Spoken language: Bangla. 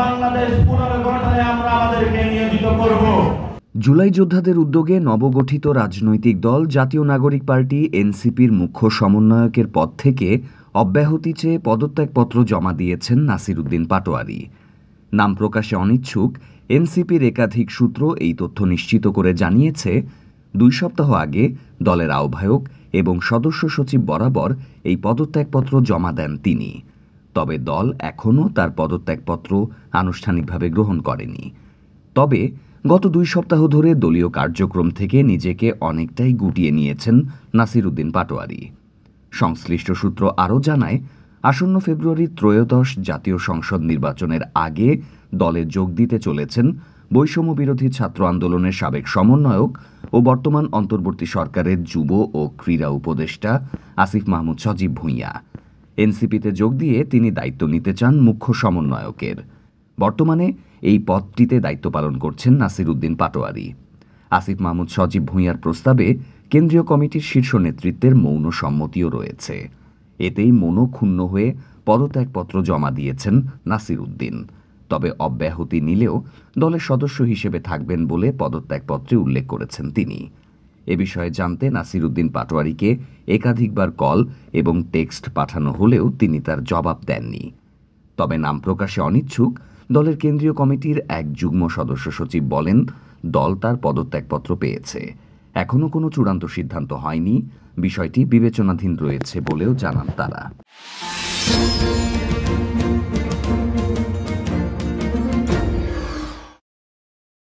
বাংলাদেশ পুনর্গঠনে আমরা আমাদেরকে নিয়োজিত করব। জুলাই যোদ্ধাদের উদ্যোগে নবগঠিত রাজনৈতিক দল জাতীয় নাগরিক পার্টি এনসিপির মুখ্য সমন্বয়কের পদ থেকে অব্যাহতি চেয়ে পদত্যাগপত্র জমা দিয়েছেন নাসির উদ্দিন পাটোয়ারী। নাম প্রকাশে অনিচ্ছুক এনসিপির একাধিক সূত্র এই তথ্য নিশ্চিত করে জানিয়েছে, 2 সপ্তাহ আগে দলের আহ্বায়ক এবং সদস্য সচিব বরাবর এই পদত্যাগপত্র জমা দেন তিনি। তবে দল এখনও তার পদত্যাগপত্র আনুষ্ঠানিকভাবে গ্রহণ করেনি। তবে গত 2 সপ্তাহ ধরে দলীয় কার্যক্রম থেকে নিজেকে অনেকটাই গুটিয়ে নিয়েছেন নাসির উদ্দিন পাটোয়ারী। সংশ্লিষ্ট সূত্র আরও জানায়, আসন্ন ফেব্রুয়ারির 13শ জাতীয় সংসদ নির্বাচনের আগে দলে যোগ দিতে চলেছেন বৈষম্য বিরোধী ছাত্র আন্দোলনের সাবেক সমন্বয়ক ও বর্তমান অন্তর্বর্তী সরকারের যুব ও ক্রীড়া উপদেষ্টা আসিফ মাহমুদ সজীব ভূঁইয়া। এনসিপিতে যোগ দিয়ে তিনি দায়িত্ব নিতে চান মুখ্য সমন্বয়কের। বর্তমানে এই পদটিতে দায়িত্ব পালন করছেন নাসির উদ্দিন পাটোয়ারী। আসিফ মাহমুদ সজীব ভূঁইয়ার প্রস্তাবে কেন্দ্রীয় কমিটির শীর্ষ নেতৃত্বের মৌন সম্মতিও রয়েছে। এতেই মনোক্ষুণ্ণ হয়ে পদত্যাগপত্র জমা দিয়েছেন নাসির উদ্দিন। তবে অব্যাহতি নিলেও দলের সদস্য হিসেবে থাকবেন বলে পদত্যাগপত্রে উল্লেখ করেছেন তিনি। এ বিষয়ে জানতে নাসির উদ্দিন পাটোয়ারীকে একাধিকবার কল এবং টেক্সট পাঠানো হলেও তিনি তার জবাব দেননি। তবে নাম প্রকাশে অনিচ্ছুক দলের কেন্দ্রীয় কমিটির এক যুগ্ম সদস্য সচিব বলেন, দল তার পদত্যাগপত্র পেয়েছে, এখনও কোনো চূড়ান্ত সিদ্ধান্ত হয়নি, বিষয়টি বিবেচনাধীন রয়েছে বলেও জানান তারা।